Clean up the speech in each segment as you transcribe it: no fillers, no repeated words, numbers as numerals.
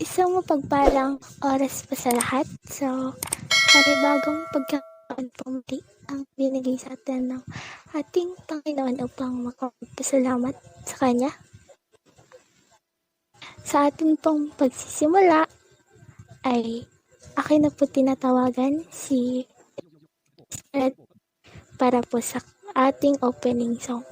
Isang mapagpalang oras pa sa lahat. So, panibagong pagkakataon po muli ang binigay sa atin ng ating Panginoon upang makapagpasalamat sa Kanya. Sa ating pong pagsisimula ay akin na po tinatawagan si Red para po sa ating opening song.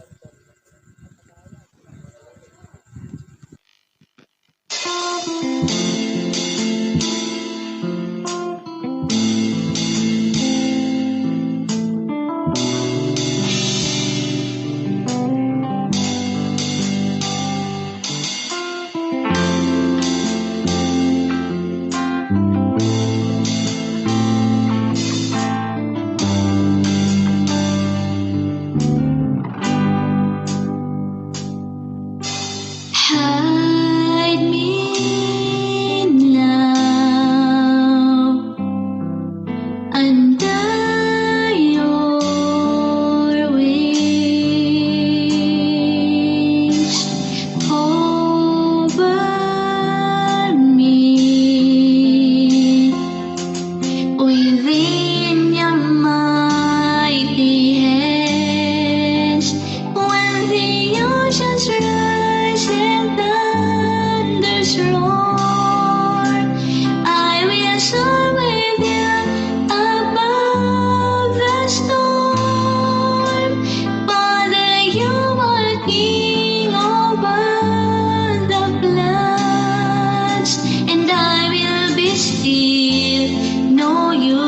Hide me now under your wings. Cover me within your mighty hands. When the oceans rise and thunders roar, I will soar with you above the storm. Father, you are King over the floods, and I will be still, know you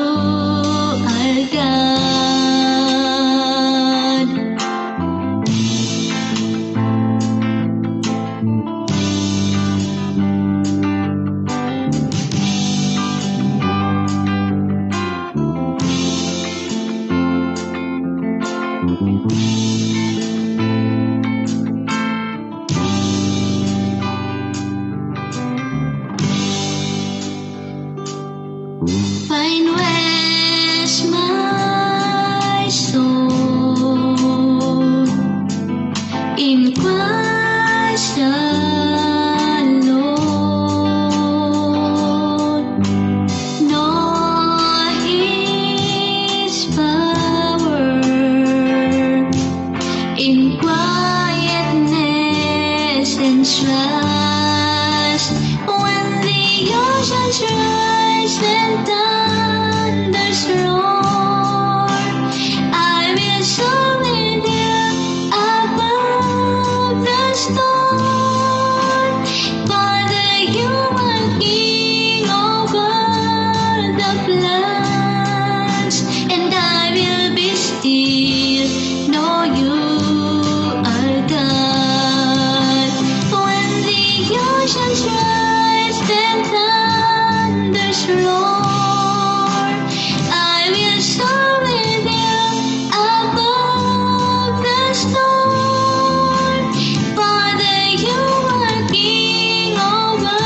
are God. Find rest, my soul, in Christ alone. Know His power in quietness and trust. When the oceans rise and thunders roar, I will soar with you above the storm. Father, you are King over the floods, and I will be still, know you are God. When the oceans rise and thunders roar, I will soar with you above the storm. Father, you are King over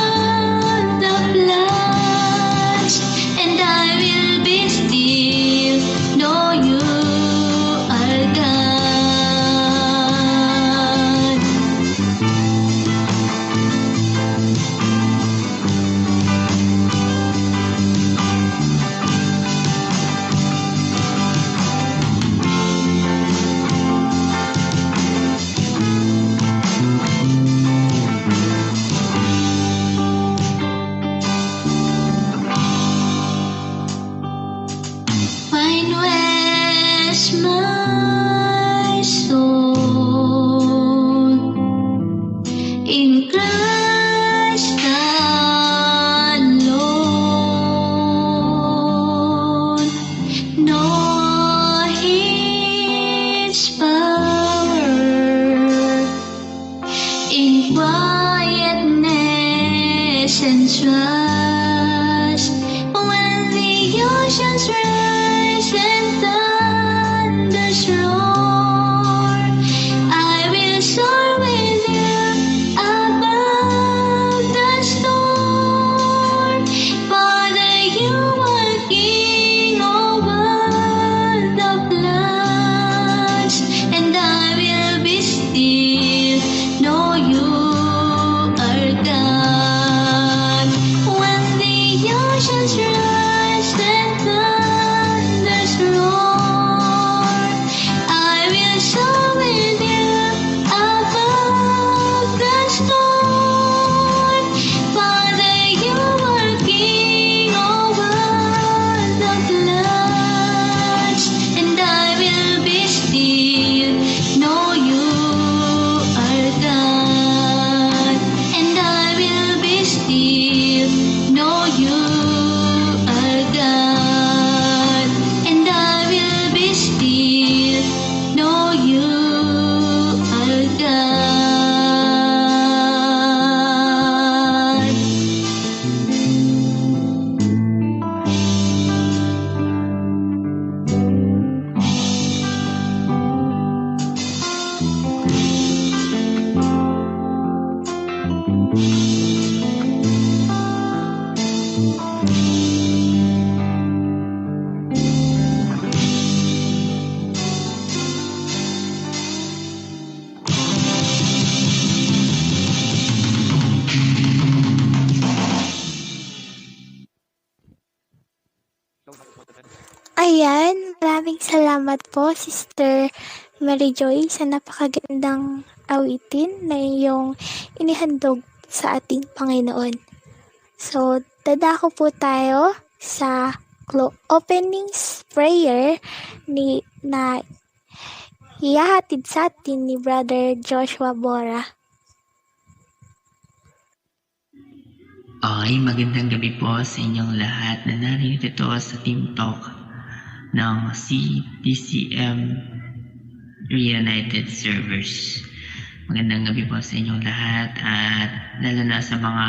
the floods, and I will be still, know you are God. Find rest, my soul, in Christ alone. Know His power in quietness and trust. When the oceans rise and thunders roar, I will soar with you above the storm. Father, you are King over the floods, and I will be still, know you are God. Ayan, maraming salamat po, Sister Mary Joy, sa napakagandang awitin na iyong inihandog sa ating Panginoon. So, dadako po tayo sa opening prayer na ihahatid sa atin ni Brother Joshua Bora. Okay, magandang gabi po sa inyong lahat na narinig ito sa Team Talk ng CTCM Reunited Servers. Magandang gabi po sa inyong lahat at lalo na sa mga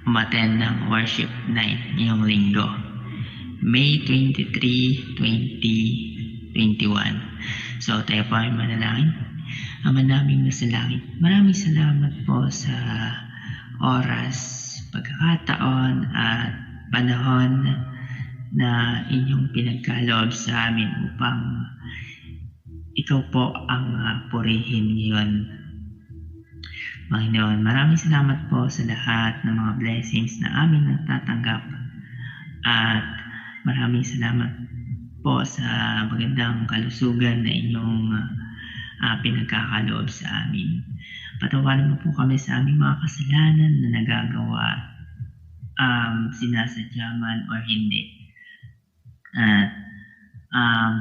umattend ng worship night ngayong linggo. May 23, 2021. So tayo po ay manalangin. Ama naming nasa langit, maraming salamat po sa oras, pagkakataon at panahon na inyong pinagkaloob sa amin upang ikaw po ang purihin ngayon. Panginoon, maraming salamat po sa lahat ng mga blessings na amin natatanggap at maraming salamat po sa magandang kalusugan na inyong pinagkakaloob sa amin. Patawarin mo po kami sa aming mga kasalanan na nagagawa, sinasadya man or hindi. At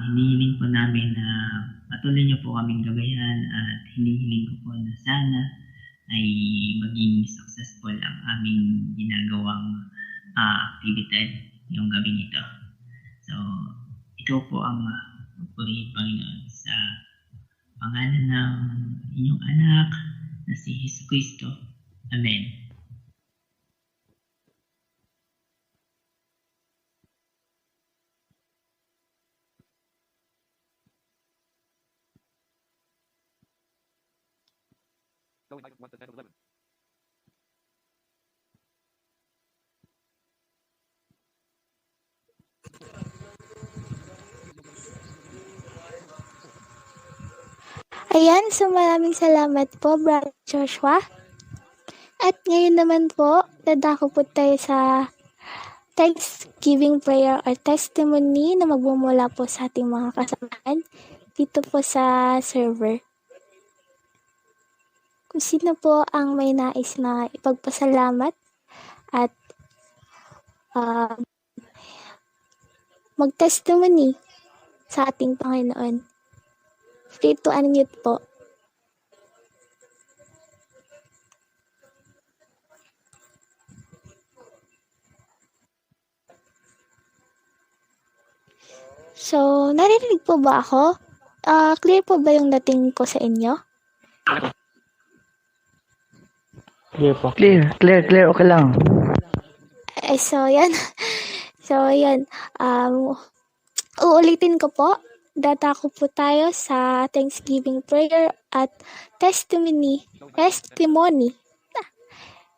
hinihiling po namin na patuloy niyo po kaming gabayan at hinihiling ko po na sana ay maging successful ang aming ginagawang aktibidad ngayong gabing ito. So, ikaw po ang purihin, Panginoon, sa pangalan ng inyong anak na si Jesucristo. Amen. Ayan, so maraming salamat po, Brother Joshua. At ngayon naman po, dadako po tayo sa Thanksgiving prayer or testimony na magmumula po sa ating mga kasamahan dito po sa server. Kung sino po ang may nais na ipagpasalamat at mag-testimony sa ating Panginoon, free to unmute po. So, naririnig po ba ako? Clear po ba yung dating ko sa inyo? Clear po. Clear, okay lang. So, yan. Uulitin ko po. Dadako po tayo sa Thanksgiving prayer at testimony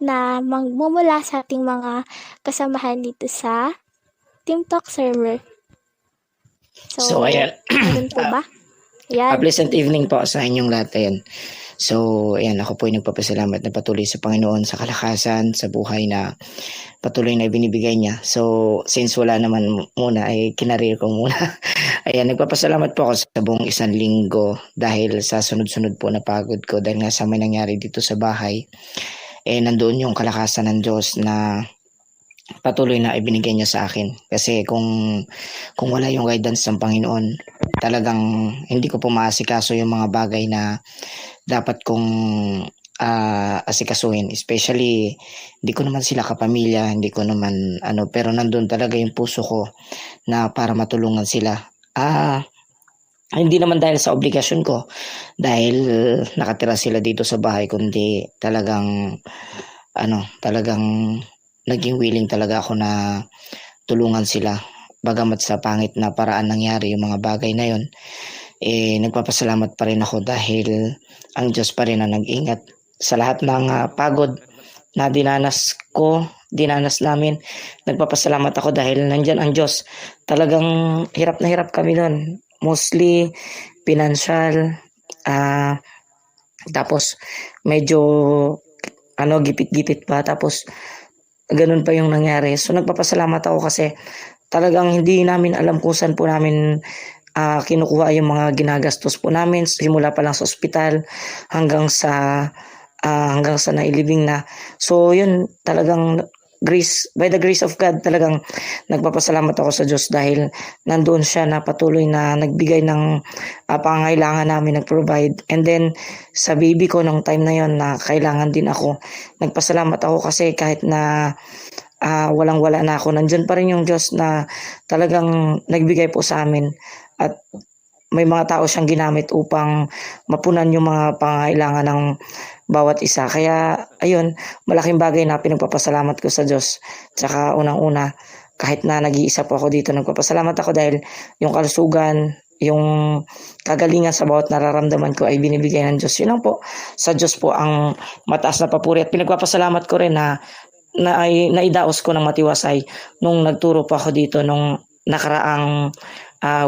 na magmumula sa ating mga kasamahan dito sa Team Talk server. So, ayan. Ganun po ba? Ayan. Pleasant evening po sa inyong lahat. Ayan. So, ayan, ako po ay nagpapasalamat na patuloy sa Panginoon sa kalakasan, sa buhay na patuloy na binibigay niya. So, since wala naman muna, ay kinarir ko muna. Ayan, nagpapasalamat po ako sa buong isang linggo dahil sa sunod-sunod po na pagod ko dahil nga sa may nangyari dito sa bahay. Nandoon yung kalakasan ng Diyos na patuloy na ibinigay niya sa akin. Kasi kung wala yung guidance ng Panginoon, talagang hindi ko po maasikaso yung mga bagay na dapat kong asikasuhin. Especially, hindi ko naman sila kapamilya, hindi ko naman pero nandun talaga yung puso ko na para matulungan sila. Hindi naman dahil sa obligasyon ko, dahil nakatira sila dito sa bahay, kundi talagang naging willing talaga ako na tulungan sila. Bagamat sa pangit na paraan nangyari yung mga bagay na yun, nagpapasalamat pa rin ako dahil ang Diyos pa rin na nag-ingat sa lahat ng pagod na dinanas namin. Nagpapasalamat ako dahil nandyan ang Diyos. Talagang hirap na hirap kami nun. Mostly financial, tapos medyo gipit-gipit pa, tapos ganun pa yung nangyari. So nagpapasalamat ako kasi talagang hindi namin alam kung saan po namin kinukuha yung mga ginagastos po namin simula pa lang sa ospital hanggang sa nailibing na. So yun, talagang by the grace of God, talagang nagpapasalamat ako sa Diyos dahil nandoon siya na patuloy na nagbigay ng pangangailangan namin, nag-provide. And then sa baby ko nung time na yon na kailangan din ako, nagpasalamat ako kasi kahit na walang-wala na ako, nandyan pa rin yung Diyos na talagang nagbigay po sa amin. At may mga tao siyang ginamit upang mapunan yung mga pangangailangan ng bawat isa. Kaya, ayun, malaking bagay na pinagpapasalamat ko sa Diyos. Tsaka unang-una, kahit na nag-iisa po ako dito, nagpapasalamat ako dahil yung kalusugan, yung kagalingan sa bawat nararamdaman ko ay binibigay ng Diyos. Yun lang po. Sa Diyos po ang mataas na papuri at pinagpapasalamat ko rin na naidaos ko ng matiwasay nung nagturo po ako dito nung nakaraang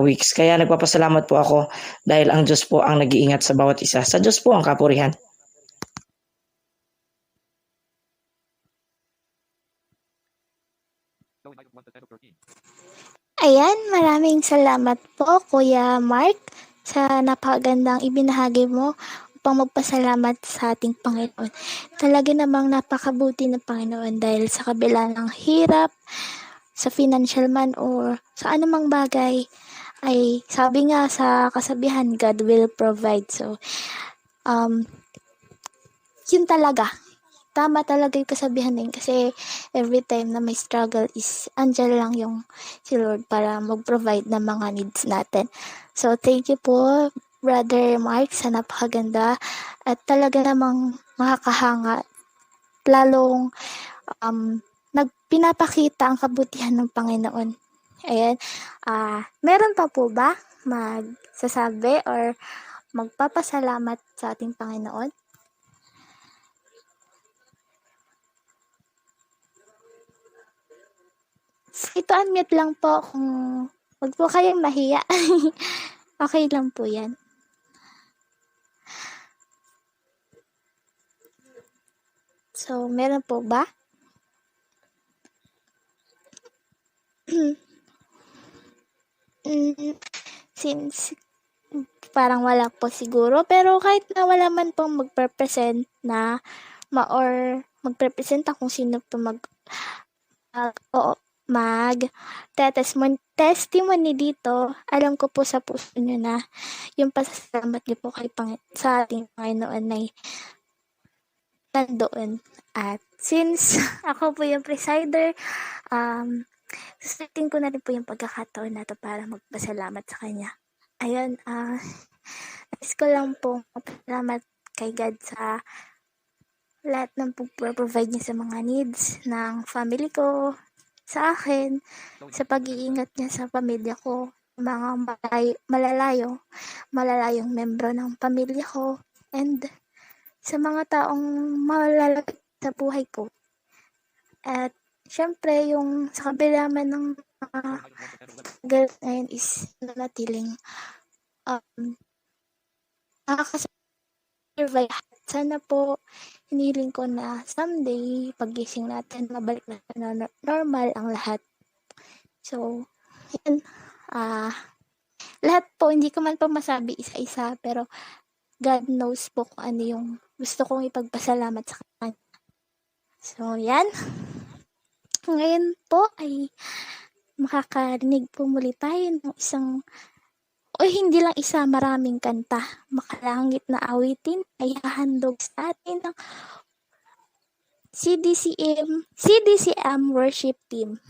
weeks. Kaya nagpapasalamat po ako dahil ang Diyos po ang nag-iingat sa bawat isa. Sa Diyos po ang kapurihan. Ayan, maraming salamat po Kuya Mark sa napakagandang ibinahagi mo upang magpasalamat sa ating Panginoon. Talaga namang napakabuti ng Panginoon dahil sa kabila ng hirap, sa financial man or sa anumang bagay, ay sabi nga sa kasabihan, God will provide. So, yun talaga. Tama talaga yung kasabihan na yun kasi every time na may struggle is andyan lang yung si Lord para mag-provide ng mga needs natin. So, thank you po, Brother Mark, sa napakaganda at talaga namang makakahanga lalong pinapakita ang kabutihan ng Panginoon. Ayan. Meron pa po ba magsasabi or magpapasalamat sa ating Panginoon? Ito unmute lang po kung wag po kayong mahiya. Okay lang po yan. So, meron po ba? Since parang wala po siguro, pero kahit na wala man pong magpe-present na or magpe-present kung sino po testimony dito, alam ko po sa puso nyo na yung pasasalamat nyo po sa ating Panginoon ay nandoon. At since ako po yung presider, susulitin ko na rin po yung pagkakataon na to para magpasalamat sa Kanya. Ayun, nais ko lang po magpasalamat kay God sa lahat ng provide niya sa mga needs ng family ko, sa akin, sa pag-iingat niya sa pamilya ko, mga malalayong membro ng pamilya ko, and sa mga taong malalapit sa buhay ko. At syempre, yung sa kabila man ng ngayon is nanatiling nakakasurvive. Sana po, hiniling ko na someday, pagising natin, mabalik na normal ang lahat. So, yan. Lahat po, hindi ko man po masabi isa-isa, pero God knows po kung ano yung gusto kong ipagpasalamat sa Kanya. So, yan. Ngayon po ay makakarinig po muli tayo ng isang hindi lang isa, maraming kanta. Makalangit na awitin ay hahandog sa atin ng CDCM Worship Team.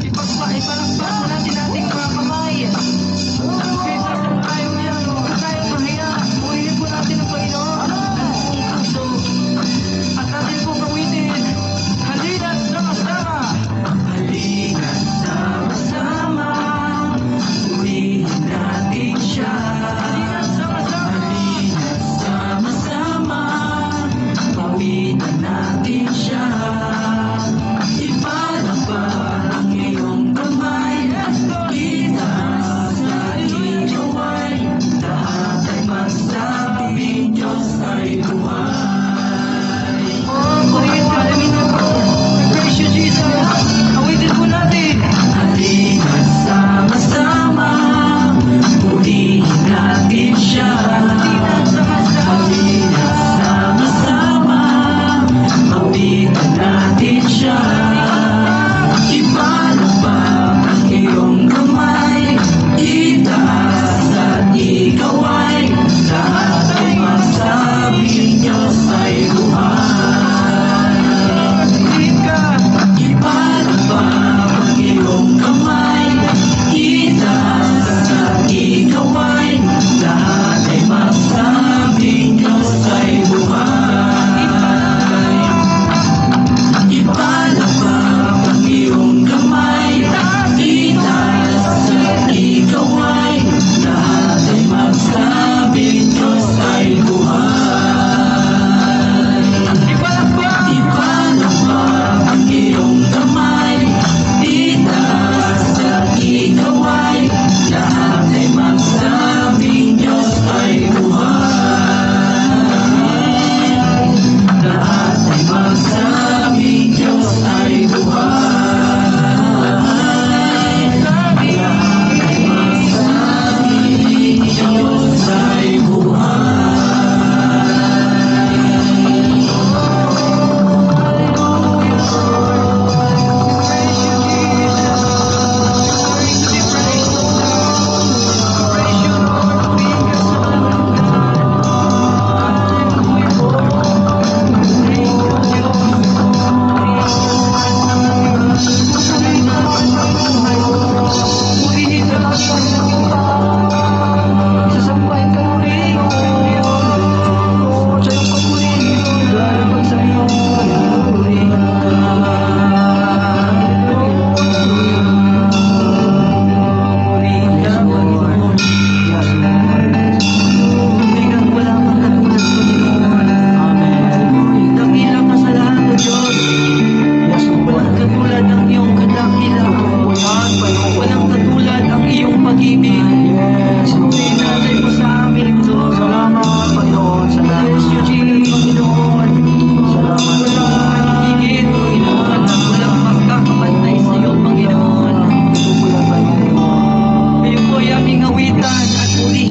Ipagpaipalang natin pag-ibig. Pinatay mo sa amin ito. Salamat, Panginoon. Salamat, Panginoon. Salamat, higit, Panginoon. Walang magkakapantay sa iyo, Panginoon. Kayo po ay aming awitan at uli.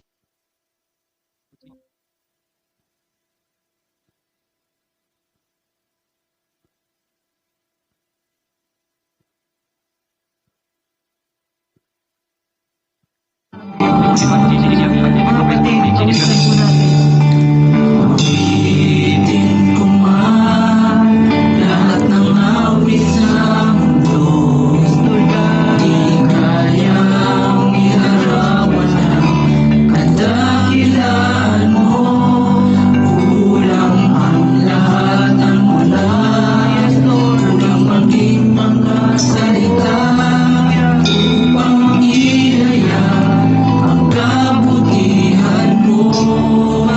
Awitin ko man lahat ng awit sa mundo. Di kayang iharapan ang kadakilan mo. Kulang ang lahat ng mula. Kulang maging mga salita upang ilaya ang kabutihan mo.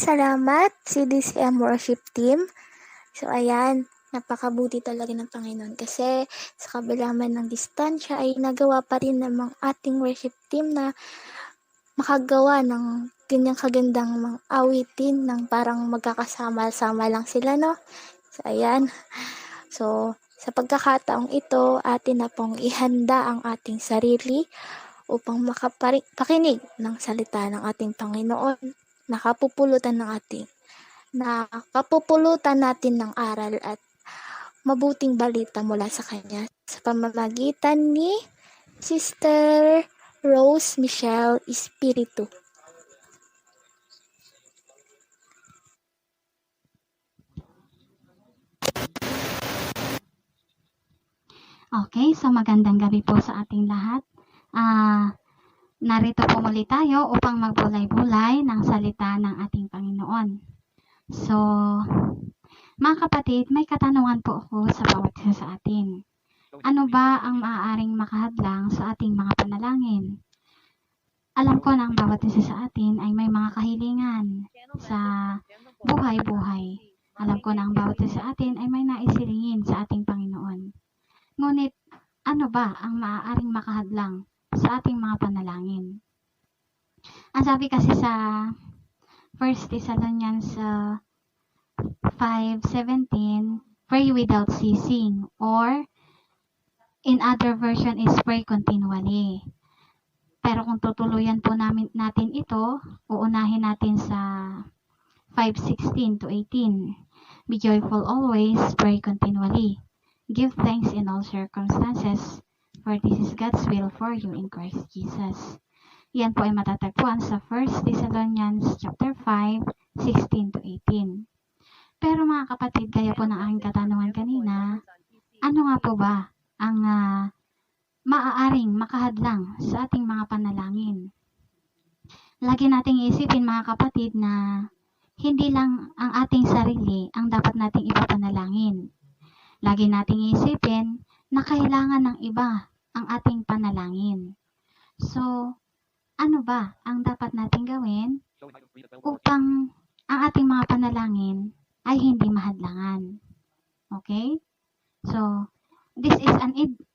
salamat CDCM Worship Team. So ayan, napakabuti talaga ng Panginoon kasi sa kabila man ng distansya ay nagawa pa rin ng mga ating worship team na makagawa ng ganyang kagandang mga awitin ng parang magkakasama-sama lang sila, no? So ayan, so sa pagkakataong ito, atin na pong ihanda ang ating sarili upang makapakinig ng salita ng ating Panginoon, nakapupulutan natin ng aral at mabuting balita mula sa Kanya sa pamamagitan ni Sister Rose Michelle Espiritu. Okay, so magandang gabi po sa ating lahat. Narito po muli tayo upang magbulay-bulay ng salita ng ating Panginoon. So, mga kapatid, may katanungan po ako sa bawat isa sa atin. Ano ba ang maaaring makahadlang sa ating mga panalangin? Alam ko na ang bawat isa sa atin ay may mga kahilingan sa buhay-buhay. Alam ko na ang bawat isa sa atin ay may naisilingin sa ating Panginoon. Ngunit, ano ba ang maaaring makahadlang sa ating mga panalangin? Ang sabi kasi sa 1 Thessalonians 5:17, pray without ceasing, or in other version is pray continually. Pero kung tutuluyan po natin ito, uunahin natin sa 5:16 to 18. Be joyful always, pray continually. Give thanks in all circumstances, for this is God's will for you in Christ Jesus. Yan po ay matatagpuan sa 1 Thessalonians chapter 5:16 to 18. Pero mga kapatid, gaya po ng aking katanungan kanina, ano nga po ba ang maaaring makahadlang sa ating mga panalangin? Lagi nating isipin mga kapatid na hindi lang ang ating sarili ang dapat nating ipapanalangin. Lagi nating isipin na kailangan ng iba ang ating panalangin. So, ano ba ang dapat nating gawin upang ang ating mga panalangin ay hindi mahadlangan? Okay? So, this is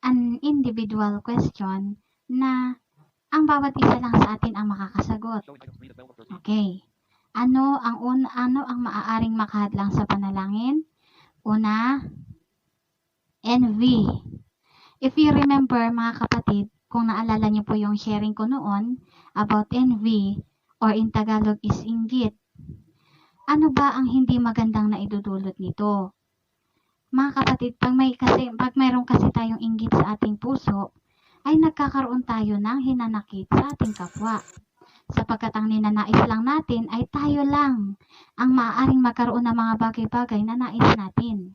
an individual question na ang bawat isa lang sa atin ang makakasagot. Okay. Ano ang maaaring makahadlang sa panalangin? Una, envy. If you remember mga kapatid, kung naalala niyo po yung sharing ko noon about envy, or in Tagalog is inggit. Ano ba ang hindi magandang naidudulot nito? Mga kapatid, pag mayroon kasi tayong inggit sa ating puso, ay nagkakaroon tayo ng hinanakit sa ating kapwa. Sapagkat ang ninanais lang natin ay tayo lang ang maaaring magkaroon ng mga bagay-bagay na nais natin.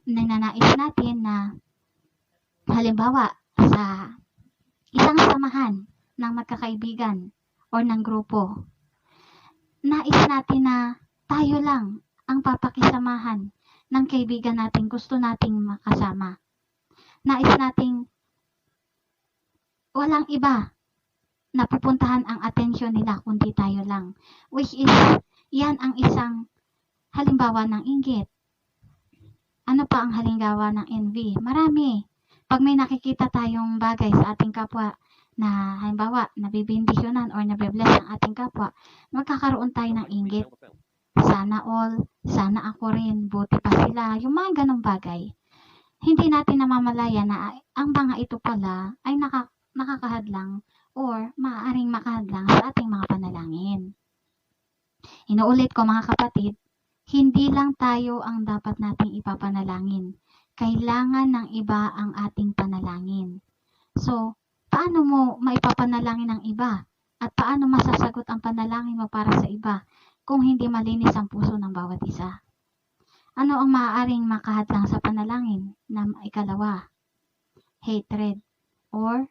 Ninanais natin na halimbawa sa isang samahan ng magkakaibigan o ng grupo, nais natin na tayo lang ang papakisamahan ng kaibigan natin gusto nating makasama. Nais nating walang iba na pupuntahan ang atensyon nila kundi tayo lang. Which is, yan ang isang halimbawa ng inggit. Ano pa ang halimbawa ng envy? Marami. Pag may nakikita tayong bagay sa ating kapwa na halimbawa nabibindisyonan or nabibless ang ating kapwa, magkakaroon tayo ng inggit. Sana all, sana ako rin, buti pa sila, yung mga ganong bagay. Hindi natin namamalaya na ang mga ito pala ay nakakahadlang or maaaring makahadlang sa ating mga panalangin. Inuulit ko mga kapatid, hindi lang tayo ang dapat nating ipapanalangin. Kailangan ng iba ang ating panalangin. So, paano mo maipapanalangin ng iba? At paano masasagot ang panalangin mo para sa iba kung hindi malinis ang puso ng bawat isa? Ano ang maaaring makahadlang sa panalangin? Na ikalawa, hatred or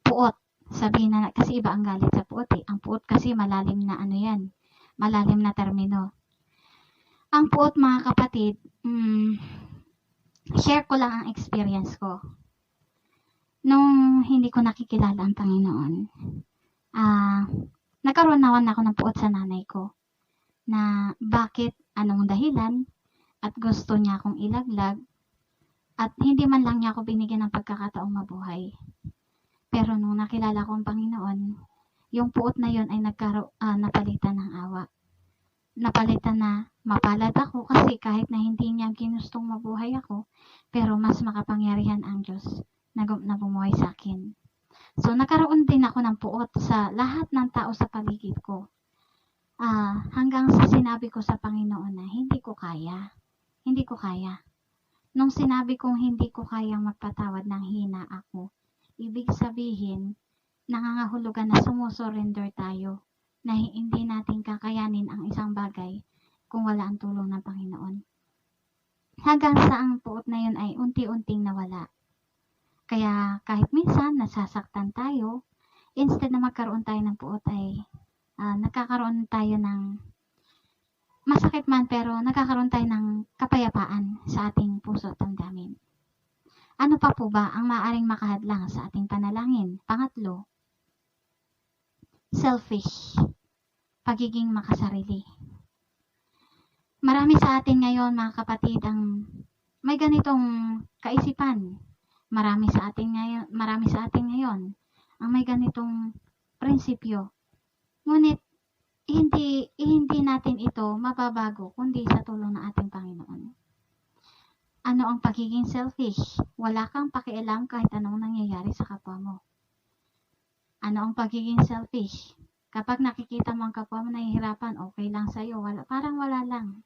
puot. Sabihin na, kasi iba ang galit sa puot eh. Ang puot kasi malalim na ano yan, malalim na termino. Ang puot mga kapatid, share ko lang ang experience ko. Nung hindi ko nakikilala ang Panginoon, nagkaroon naman ako ng puot sa nanay ko na bakit, anong dahilan, at gusto niya akong ilaglag at hindi man lang niya ako binigyan ng pagkakataong mabuhay. Pero nung nakilala ko ang Panginoon, yung puot na yun ay napalitan ng awa. Napalitan na mapalad ako kasi kahit na hindi niya ginustong mabuhay ako, pero mas makapangyarihan ang Diyos na bumuhay sa akin. So, nagkaroon din ako ng puot sa lahat ng tao sa paligid ko. Hanggang sa sinabi ko sa Panginoon na hindi ko kaya. Hindi ko kaya. Nung sinabi kong hindi ko kayang magpatawad ng hina ako, ibig sabihin, nangangahulugan na sumusurrender tayo na hindi natin kakayanin ang isang bagay kung wala ang tulong ng Panginoon. Hanggang sa ang puot na yun ay unti-unting nawala. Kaya kahit minsan nasasaktan tayo, instead na magkaroon tayo ng puot ay nagkakaroon tayo ng masakit man pero nagkakaroon tayo ng kapayapaan sa ating puso at damdamin. Ano pa po ba ang maaaring makahadlang sa ating panalangin? Pangatlo, selfish, pagiging makasarili. Marami sa atin ngayon, mga kapatid, ang may ganitong kaisipan. Marami sa atin ngayon ang may ganitong prinsipyo. Ngunit hindi natin ito mababago kundi sa tulong ng ating Panginoon. Ano ang pagiging selfish? Wala kang pakialam kahit anong nangyayari sa kapwa mo. Ano ang pagiging selfish? Kapag nakikita mo ang kapwa mo nahihirapan, okay lang sa'yo. Parang wala lang.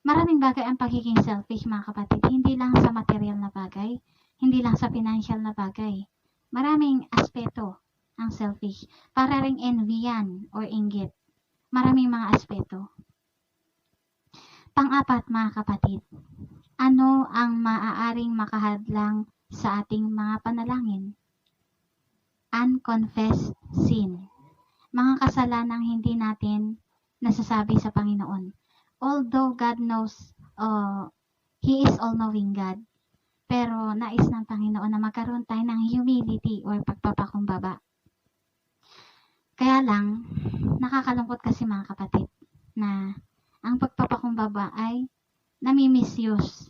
Maraming bagay ang pagiging selfish, mga kapatid. Hindi lang sa material na bagay. Hindi lang sa financial na bagay. Maraming aspeto ang selfish. Para ring envy yan or inggit. Maraming mga aspeto. Pang-apat, mga kapatid. Ano ang maaaring makahadlang sa ating mga panalangin? Unconfessed sin. Mga kasalanang hindi natin nasasabi sa Panginoon. Although God knows, He is all-knowing God, pero nais ng Panginoon na magkaroon tayo ng humility or pagpapakumbaba. Kaya lang, nakakalungkot kasi, mga kapatid, na ang pagpapakumbaba ay nami-misuse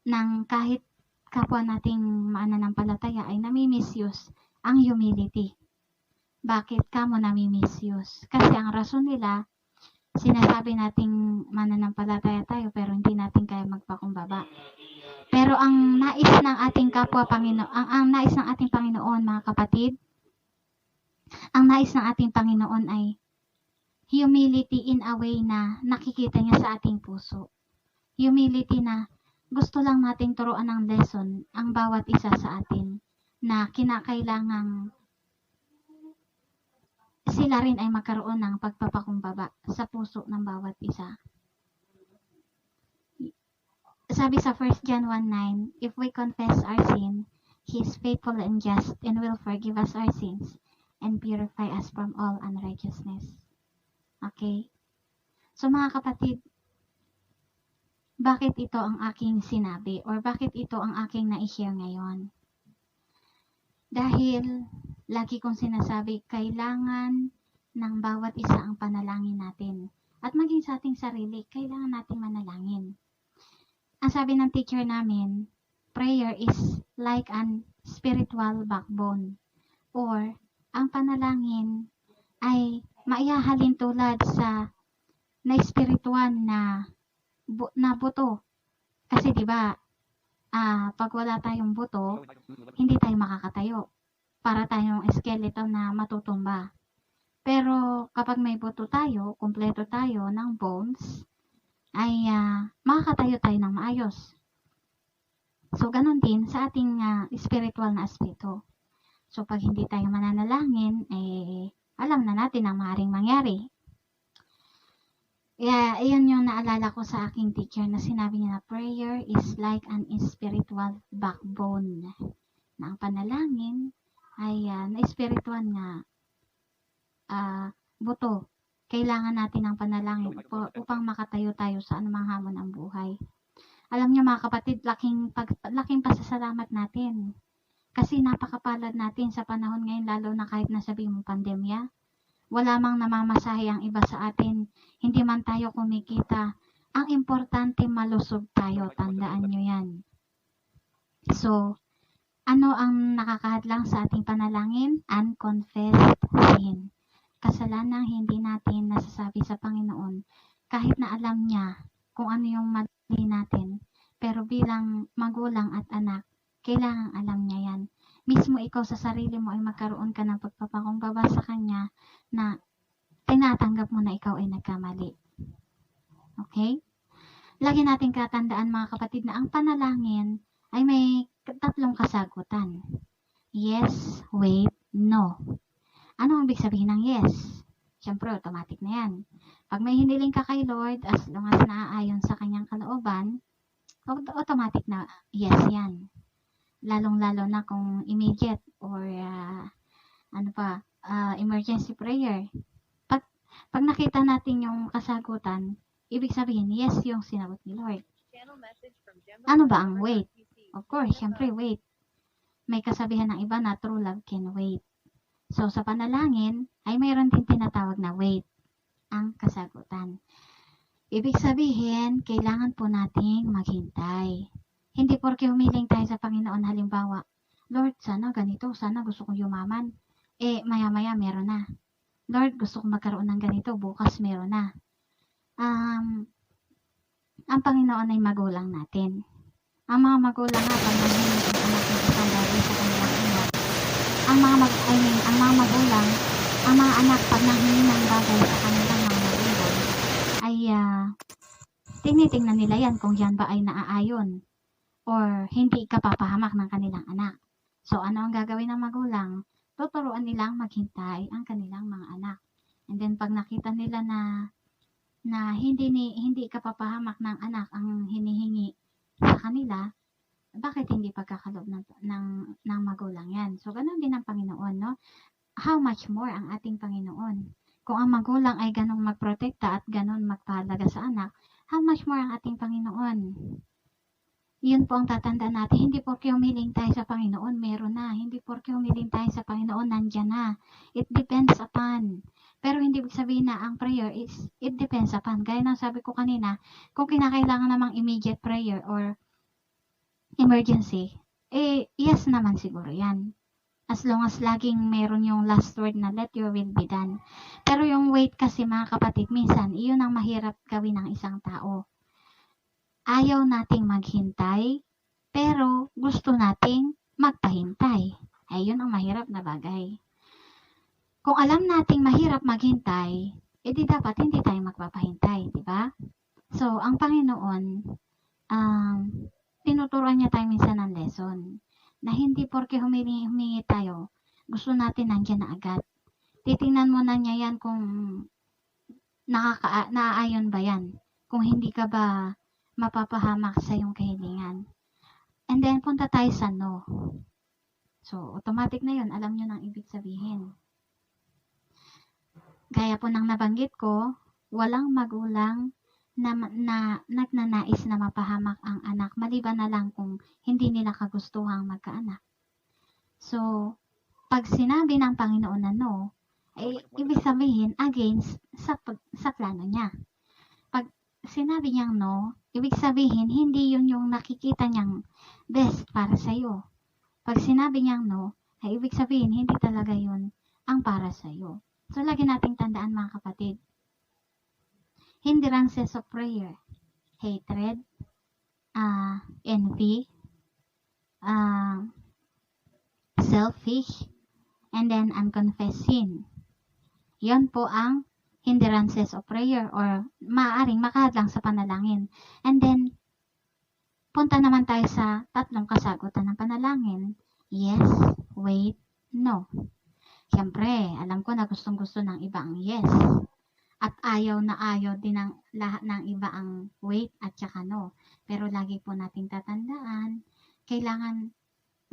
ng kahit kapwa nating mananampalataya ay nami-misuse ang humility. Bakit kamo nami-misuse? Kasi ang rason nila, sinasabi nating mananampalataya tayo pero hindi natin kaya magpakumbaba. Pero ang nais ng ating kapwa Panginoon, ang nais ng ating Panginoon, mga kapatid, ang nais ng ating Panginoon ay humility in a way na nakikita niya sa ating puso. Humility na gusto lang nating turuan ng lesson ang bawat isa sa atin na kinakailangang sila rin ay magkaroon ng pagpapakumbaba sa puso ng bawat isa. Sabi sa 1 John 1:9, if we confess our sin, He is faithful and just and will forgive us our sins and purify us from all unrighteousness. Okay? So, mga kapatid, bakit ito ang aking sinabi or bakit ito ang aking na-share ngayon? Dahil lagi kong sinasabi, kailangan ng bawat isa ang panalangin natin. At maging sa ating sarili, kailangan nating manalangin. Ang sabi ng teacher namin, prayer is like an spiritual backbone. Or, ang panalangin ay maihahalin tulad sa na-spiritual na buto. Kasi 'di ba, pag wala tayong buto, hindi tayo makakatayo. Para tayong skeleton na matutumba. Pero kapag may buto tayo, kumpleto tayo ng bones, ay makakatayo tayo ng maayos. So, ganun din sa ating spiritual na aspeto. So, pag hindi tayo mananalangin, alam na natin ang maaaring mangyari. Iyon yung naalala ko sa aking teacher na sinabi niya na prayer is like an spiritual backbone. Na ang panalangin ay na-spiritual nga buto. Kailangan natin ng panalangin upang makatayo tayo sa anumang hamon ng buhay. Alam niyo, mga kapatid, laking pasasalamat natin. Kasi napakapalad natin sa panahon ngayon, lalo na kahit nasabi mong pandemya, Wala mang namamasahe ang iba sa atin. Hindi man tayo kumikita. Ang importante malusog tayo. Tandaan nyo yan. So, ano ang nakakahadlang sa ating panalangin? Unconfessed sin. Kasalanang hindi natin nasasabi sa Panginoon kahit na alam niya kung ano yung mali natin. Pero bilang magulang at anak, kailangang alam niya yan. Mismo ikaw sa sarili mo ay magkaroon ka ng pagpapakumbaba sa Kanya na tinatanggap mo na ikaw ay nagkamali. Okay? Lagi natin katandaan mga kapatid na ang panalangin ay may tatlong kasagutan. Yes, wait, no. Ano ang ibig sabihin ng yes? Siyempre, automatic na yan. Pag may hiniling ka kay Lord, as long as naaayon sa Kanyang kalooban, automatic na yes yan. Lalong-lalo na kung immediate or emergency prayer. Pag nakita natin yung kasagutan, ibig sabihin, yes yung sinagot ni Lord. Ano ba ang wait? Of course, syempre wait. May kasabihan ng iba na true love can wait. So, sa panalangin, ay mayroon din tinatawag na wait, ang kasagutan. Ibig sabihin, kailangan po nating maghintay. Hindi porke humiling tayo sa Panginoon, halimbawa, Lord, sana ganito, sana gusto kong yumaman. Maya-maya meron na. Lord, gusto kong magkaroon ng ganito, bukas meron na. Ang Panginoon ay magulang natin. Ang mga magulang nga, pag nanghiling ang anak ng isang bagay sa kanilang ina, ang mga magulang, ang mga anak, pag nanghiling ng bagay sa kanilang mga magulang, ay tinitingnan nila yan kung yan ba ay naaayon or hindi kapapahamak ng kanilang anak. So, ano ang gagawin ng magulang? Tuturuan nilang maghintay ang kanilang mga anak. And then, pag nakita nila na hindi kapapahamak ng anak ang hinihingi sa kanila, bakit hindi pagkakalob ng magulang yan? So, ganun din ang Panginoon, no? How much more ang ating Panginoon? Kung ang magulang ay ganong magprotekta at ganon magpahalaga sa anak, how much more ang ating Panginoon? Yun po ang tatandaan natin. Hindi porke humiling tayo sa Panginoon, meron na. Hindi porke humiling tayo sa Panginoon, nandyan na. It depends upon. Pero hindi ibig sabihin na ang prayer is, it depends upon. Gaya ng sabi ko kanina, kung kinakailangan namang immediate prayer or emergency, yes naman siguro yan. As long as laging meron yung last word na let your will be done. Pero yung wait kasi mga kapatid, minsan, iyon ang mahirap gawin ng isang tao. Ayaw nating maghintay, pero gusto nating magpahintay. Ayun ang mahirap na bagay. Kung alam nating mahirap maghintay, edi dapat hindi tayo magpapahintay, di ba? So, ang Panginoon, tinuturuan niya tayo minsan ng lesson na hindi porke humingi tayo, gusto natin nandiyan na agad. Titingnan mo na niya yan kung naaayon ba yan. Kung hindi ka ba mapapahamak sa iyong kahilingan. And then, punta tayo sa no. So, automatic na yun. Alam nyo nang ibig sabihin. Gaya po ng nabanggit ko, walang magulang na nagnanais na mapahamak ang anak, maliban na lang kung hindi nila kagustuhang magkaanak. So, pag sinabi ng Panginoon na no, ay ibig sabihin against sa plano niya. Pag sinabi niyang no, ibig sabihin hindi yun yung nakikita niyang best para sa iyo. Pag sinabi niyang no, ay ibig sabihin hindi talaga yun ang para sa iyo. So, lagi nating tandaan mga kapatid. Hindrances of prayer, hatred, envy, selfish, and then unconfessed sin. Yan po ang hindrances of prayer or maaaring makahadlang sa panalangin. And then, punta naman tayo sa tatlong kasagutan ng panalangin. Yes, wait, no. Siyempre, alam ko na gustong-gusto ng iba ang yes. At ayaw na ayaw din ng lahat ng iba ang wait at saka no. Pero lagi po nating tatandaan, kailangan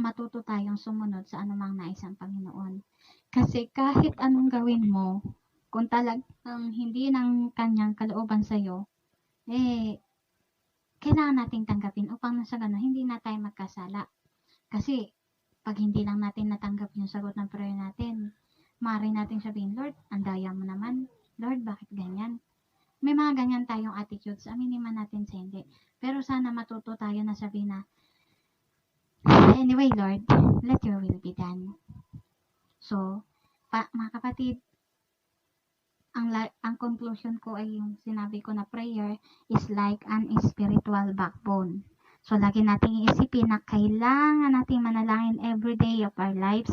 matuto tayong sumunod sa anumang nais ng Panginoon. Kasi kahit anong gawin mo, kung talagang hindi ng kanyang kalooban sa'yo, kailangan nating tanggapin upang nasa gano'n, hindi na tayo magkasala. Kasi, pag hindi lang natin natanggap yung sagot ng prayer natin, Maaari nating sabihin, Lord, ang daya mo naman. Lord, bakit ganyan? May mga ganyan tayong attitudes. Aminin man natin sa hindi. Pero sana matuto tayo na sabihin na, anyway, Lord, let your will be done. So, mga kapatid, ang conclusion ko ay yung sinabi ko na prayer is like an spiritual backbone. So, lagi nating iisipin na kailangan nating manalangin every day of our lives,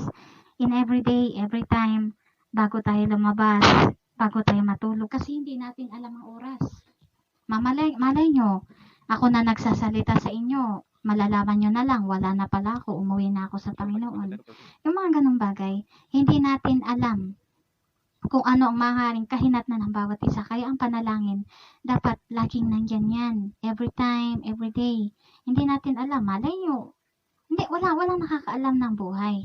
in every day, every time, bago tayo lumabas, bago tayo matulog, kasi hindi natin alam ang oras. Malay nyo, ako na nagsasalita sa inyo, malalaman nyo na lang, wala na pala ako, umuwi na ako sa Panginoon. Yung mga ganong bagay, hindi natin alam kung ano ang maaaring kahinatnan ng bawat isa. Kaya ang panalangin, dapat laging nandyan yan. Every time, every day. Hindi natin alam. Malay nyo. Walang nakakaalam ng buhay.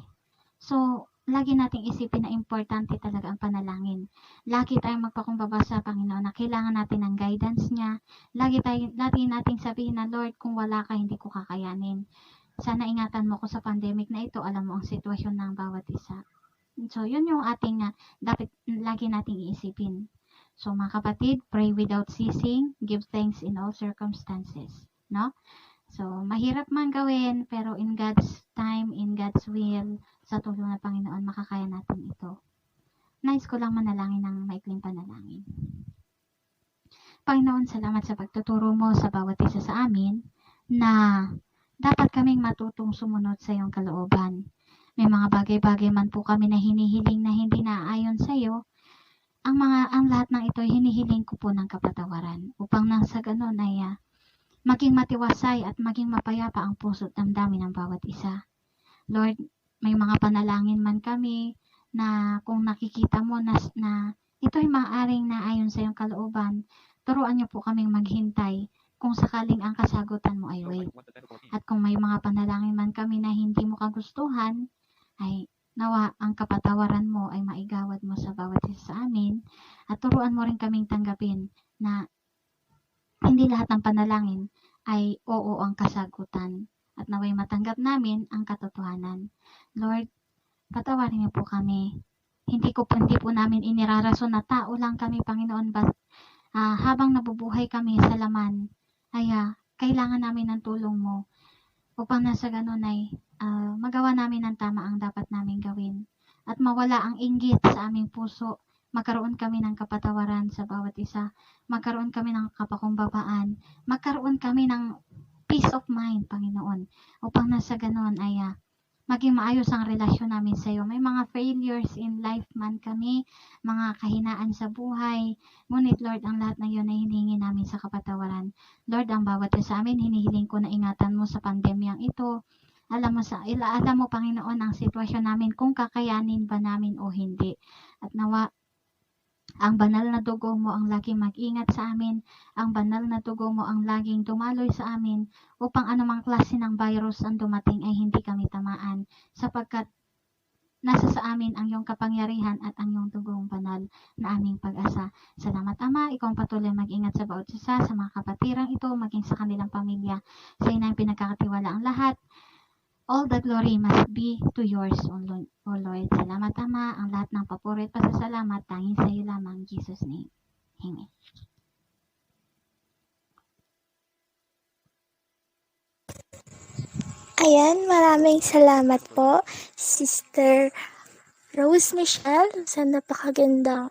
So, lagi nating isipin na importante talaga ang panalangin. Lagi tayong magpakumbaba sa Panginoon na kailangan natin ng guidance niya. Lagi nating sabihin na, Lord, kung wala ka, hindi ko kakayanin. Sana ingatan mo ko sa pandemic na ito. Alam mo ang sitwasyon ng bawat isa. So, yun yung ating dapat lagi nating iisipin. So, mga kapatid, pray without ceasing, give thanks in all circumstances. No? So, mahirap man gawin, pero in God's time, in God's will, sa tulong ng Panginoon, makakaya natin ito. Nais ko lang manalangin ng maikling panalangin. Panginoon, salamat sa pagtuturo mo sa bawat isa sa amin na dapat kaming matutong sumunod sa iyong kalooban. May mga bagay-bagay man po kami na hinihiling na hindi naaayon sa iyo. Ang lahat ng ito hinihiling ko po ng kapatawaran upang nang sa ganon ay maging matiwasay at maging mapayapa ang puso't damdamin ng bawat isa. Lord, may mga panalangin man kami na kung nakikita mo na ito ay maaaring naayon sa iyong kalooban, turuan niyo po kaming maghintay kung sakaling ang kasagutan mo ay wait. At kung may mga panalangin man kami na hindi mo kagustuhan, ay nawa ang kapatawaran mo ay maigawad mo sa bawat isa sa amin at turuan mo rin kaming tanggapin na hindi lahat ng panalangin ay oo ang kasagutan at naway matanggap namin ang katotohanan. Lord, patawarin niyo po kami. Hindi po namin inirarason na tao lang kami, Panginoon, habang nabubuhay kami sa laman ay kailangan namin ng tulong mo upang nasa ganun ay magawa namin ng tama ang dapat namin gawin at mawala ang inggit sa aming puso, magkaroon kami ng kapatawaran sa bawat isa, magkaroon kami ng kapakumbabaan, magkaroon kami ng peace of mind, Panginoon, upang nasa ganun ay maging maayos ang relasyon namin sa iyo. May mga failures in life man kami, mga kahinaan sa buhay. Ngunit Lord, ang lahat na yun ay hinihingi namin sa kapatawaran. Lord, ang bawat isa sa amin, hinihiling ko na ingatan mo sa pandemyang ito. Alam mo, Panginoon, ang sitwasyon namin, kung kakayanin ba namin o hindi. At nawa, ang banal na dugo mo ang laging mag-ingat sa amin, ang banal na dugo mo ang laging dumaloy sa amin, upang anumang klase ng virus ang dumating ay hindi kami tamaan, sapagkat nasa sa amin ang iyong kapangyarihan at ang iyong dugong banal na aming pag-asa. Salamat, Ama, ikaw ang patuloy mag-ingat sa bawat isa, sa mga kapatirang ito, maging sa kanilang pamilya. Sa iyo na ang pinagkakatiwala ang lahat. All the glory must be to yours, O Lord. Salamat, Ama. Ang lahat ng papuri at pasasalamat, tanging sa iyo lamang, in Jesus' name. Amen. Ayan, maraming salamat po, Sister Rose Michelle, sa napakagandang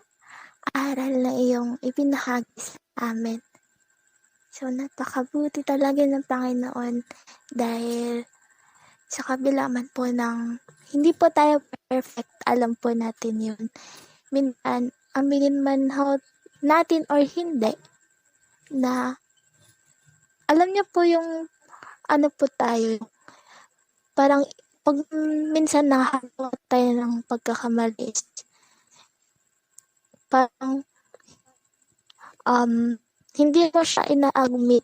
aral na iyong ibinahagi sa amin. So, napakabuti talaga ng Panginoon dahil sa kabila man po ng hindi po tayo perfect, alam po natin yun. Minsan, aminin man natin or hindi, na alam niyo po yung ano po tayo, parang pag minsan nakahagawa tayo ng pagkakamali, parang hindi mo siya ina-admit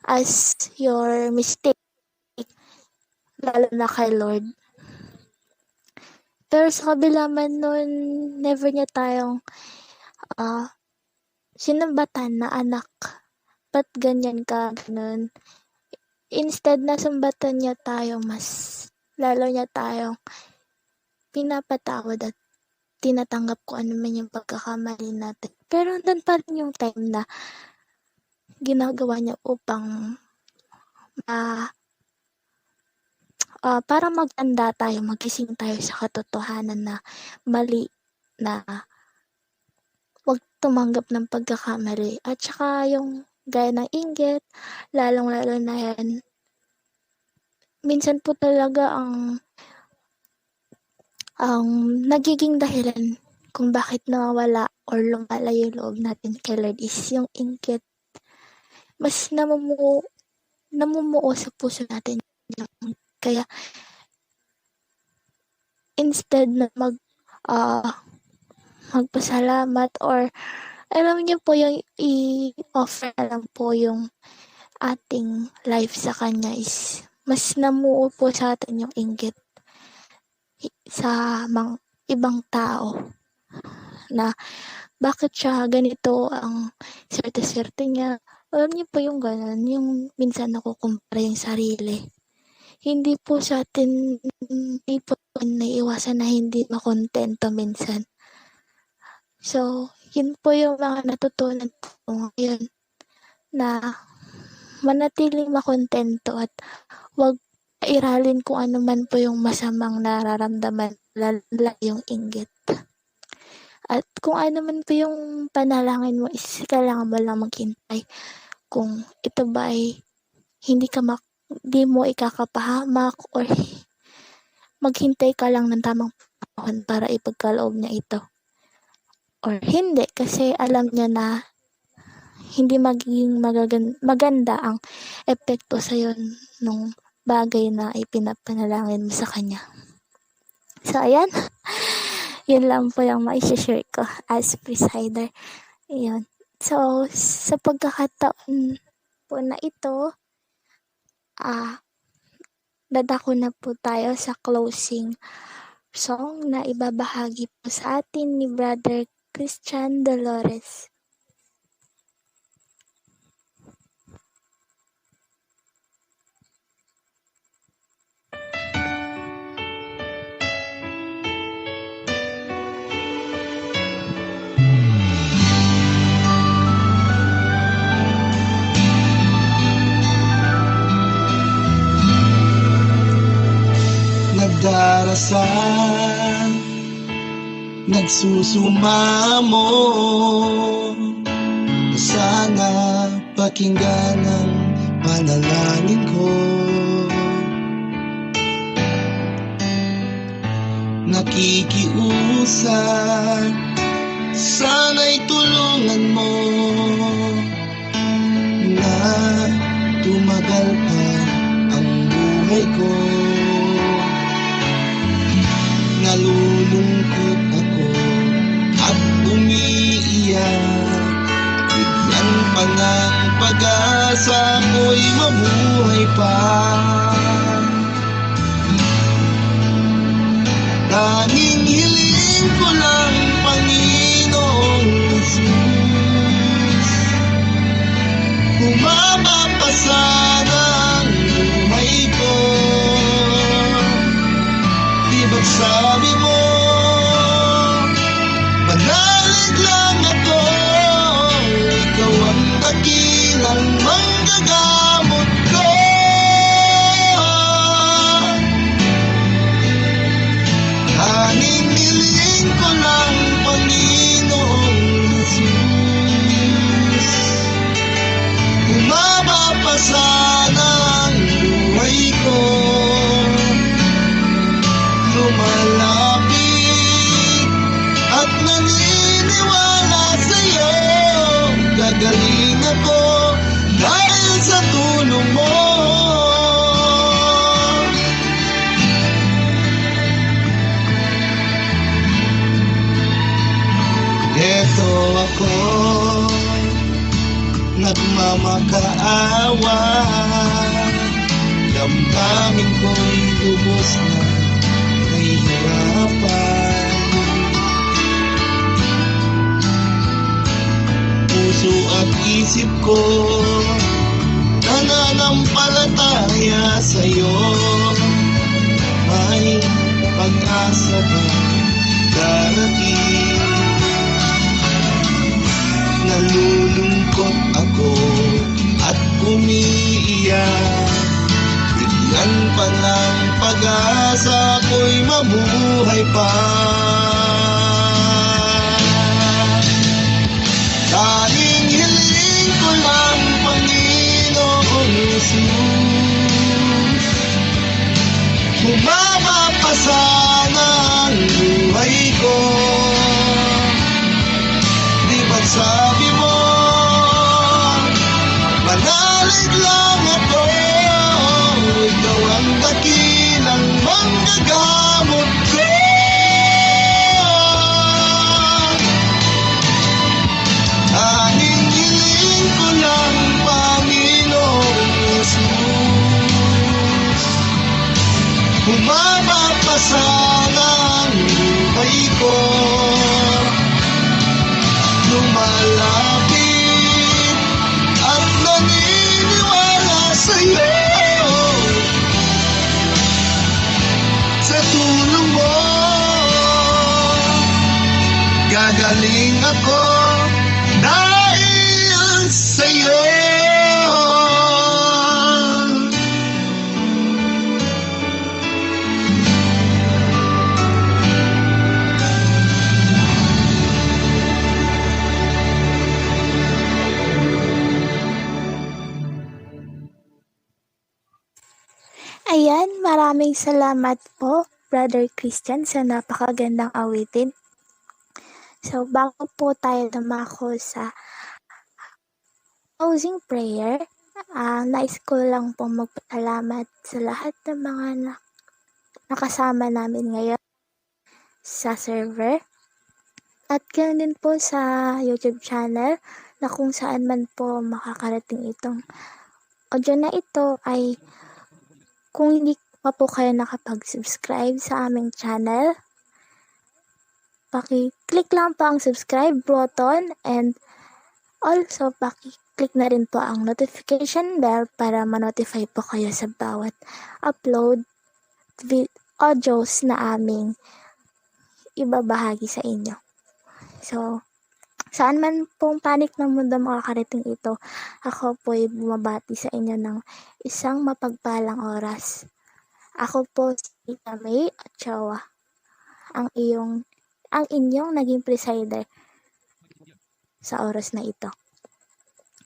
as your mistake, lalo na kay Lord. Pero sa kabila man nun, never niya tayong sinambatan na anak. Ba't ganyan ka? Ganun. Instead na sumbatan niya tayo, mas lalo niya tayong pinapatawad at tinatanggap ko ano man yung pagkakamali natin. Pero nandun pa rin yung time na ginagawa niya upang para magtanda tayo, magising tayo sa katotohanan na mali, na huwag tumanggap ng pagkakamali. At saka yung gaya ng inggit, lalong-lalo na yan, minsan po talaga ang nagiging dahilan kung bakit nawawala or lumalayo yung loob natin kay Lord is yung inggit. Mas namumuo sa puso natin. Kaya, instead na magpasalamat or alam niyo po yung i-offer na lang po yung ating life sa Kanya is mas namuo po sa atin yung inggit sa ibang tao na bakit siya ganito ang swerte-swerte niya. Alam niyo po yung ganun, yung minsan nakukumpara yung sarili. Hindi po sa atin, hindi po naiiwasan na hindi makontento minsan. So, yun po yung mga natutunan ko ngayon na manatiling makontento at huwag iralin kung ano man po yung masamang nararamdaman, lalo yung inggit. At kung ano man po yung panalangin mo is kailangan mo lang maghintay kung ito ba ay di mo ikakapahamak or maghintay ka lang ng tamang panahon para ipagkaloob niya ito. Or hindi, kasi alam niya na hindi magiging maganda ang epekto sa'yo nung bagay na ipinapanalangin mo sa Kanya. So, ayan. Yun lang po yung maishashare ko as presider. Ayan. So, sa pagkakataon po na ito, dadako na po tayo sa closing song na ibabahagi po sa atin ni Brother Christian Dolores. Nagdarasal, nagsusumamo, na sana pakinggan ang panalangin ko. Nakikiusap, sana'y tulungan mo na tumagal pa ang buhay ko. Nalulungkot ako at umiiyak, bigyan pa ng pag-asa ko'y mabuhay pa. Tanging hiling ko lang, Panginoong Jesus, humaba pa sana ang buhay ko. Diba't sabi mo, manalig lang ako, ikaw ang dakilang manggagamot ko. Tanging hiling ko lang, Panginoong Jesus, humaba pa sana ang buhay ko. Lumalapit at naniniwala sa'yo, gagaling ako dahil sa tulong mo. Eto ako, nagmamakaawa, damdamin ko'y lubos na nahihirapan. Puso at isip ko nananampalataya sa'yo. May pag-asa ba darating. Nalulungkot ako at umiiyak, bigyan pa ng pag-asa ko'y mabuhay pa. Tanging hiling ko lang, Panginoong Jesus, humaba pa sana ang buhay ko. Di ba't sabi mo, manalig lang ako, ikaw ang dakilang manggagamot ko. Tanging hiling ko lang, Panginoong Jesus, humaba pa sana ang buhay ko. Lumalapit at naniniwala sa'yo, sa tulong mo gagaling ako dahil sa'yo. Ayan, maraming salamat po, Brother Christian, sa napakagandang awitin. So, bago po tayo dumako sa closing prayer, nais ko lang po magpasalamat sa lahat ng mga nakasama namin ngayon sa server. At ganoon din po sa YouTube channel na kung saan man po makakarating itong audio na ito ay kung hindi pa po kayo nakapag-subscribe sa aming channel, paki-click lang po ang subscribe button and also paki-click na rin po ang notification bell para ma-notify po kayo sa bawat upload audios na aming ibabahagi sa inyo. So, saan man pong panig ng mundo makakarating ito, ako po ay bumabati sa inyo ng isang mapagpalang oras. Ako po si Tita May Ochoa, ang inyong naging presider sa oras na ito.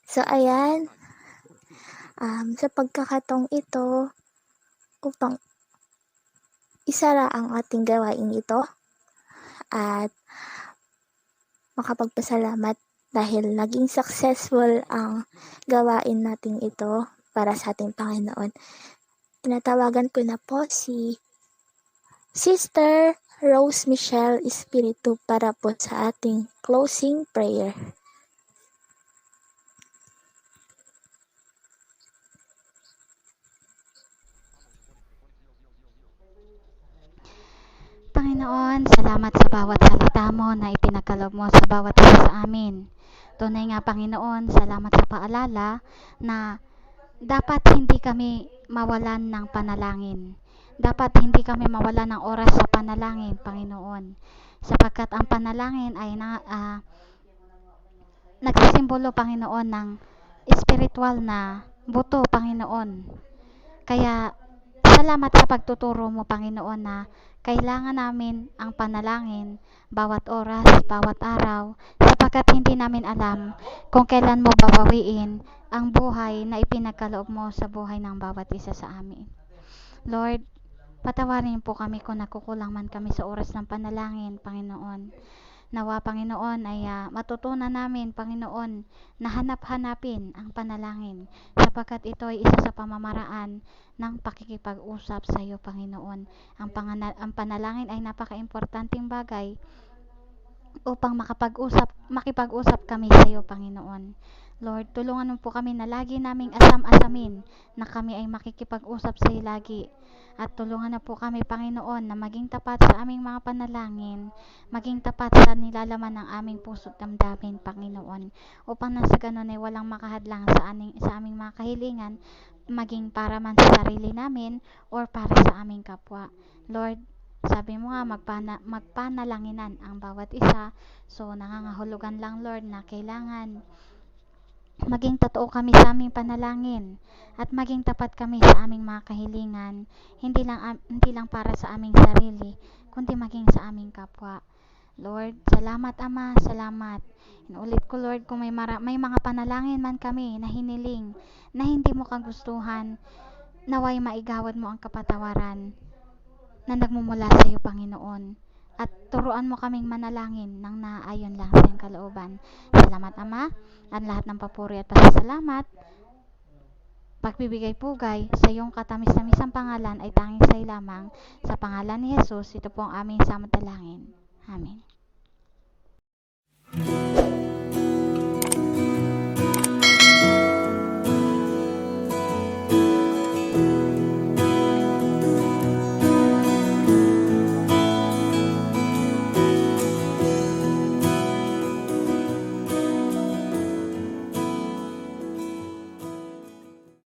So, ayan, sa pagkakataong ito, upang isara ang ating gawain ito at makapagpasalamat dahil naging successful ang gawain natin ito para sa ating Panginoon. Tinatawagan ko na po si Sister Rose Michelle Espiritu para po sa ating closing prayer. Panginoon, salamat sa bawat salita mo na ipinagkaloob mo sa bawat isa sa amin. Tunay nga, Panginoon, salamat sa paalala na dapat hindi kami mawalan ng panalangin. Dapat hindi kami mawalan ng oras sa panalangin, Panginoon. Sapagkat ang panalangin ay nagsisimbolo, Panginoon, ng espiritual na buto, Panginoon. Kaya, salamat sa pagtuturo mo, Panginoon, na kailangan namin ang panalangin bawat oras, bawat araw, sapagkat hindi namin alam kung kailan mo babawiin ang buhay na ipinagkaloob mo sa buhay ng bawat isa sa amin. Lord, patawarin po kami kung nakukulang man kami sa oras ng panalangin, Panginoon. Nawa, Panginoon, ay matutunan namin, Panginoon, na hanap-hanapin ang panalangin, sapagkat ito ay isa sa pamamaraan ng pakikipag-usap sa iyo, Panginoon. Ang panalangin ay napaka-importanting bagay upang makipag-usap kami sa iyo, Panginoon. Lord, tulungan mo po kami na lagi naming asam-asamin na kami ay makikipag-usap sa iyo lagi. At tulungan na po kami, Panginoon, na maging tapat sa aming mga panalangin, maging tapat sa nilalaman ng aming puso at damdamin, Panginoon, upang nasa ganon ay walang makahadlang sa aming mga kahilingan, maging para man sa sarili namin or para sa aming kapwa. Lord, Sabi mo nga, magpanalanginan ang bawat isa. So, nangangahulugan lang, Lord, na kailangan maging totoo kami sa aming panalangin at maging tapat kami sa aming mga kahilingan, hindi lang para sa aming sarili, kundi maging sa aming kapwa. Lord, salamat Ama, salamat. Inulit ko, Lord, kung may mga panalangin man kami na hiniling na hindi mo kagustuhan, naway maigawad mo ang kapatawaran na nagmumula sa iyo, Panginoon. At turuan mo kaming manalangin nang naaayon lang sa iyong kalooban. Salamat, Ama, at lahat ng papuri at pasasalamat, pagbibigay pugay sa iyong katamis-tamisang pangalan ay tanging sa iyo lamang. Sa pangalan ni Jesus, ito po ang aming samantalangin. Amen.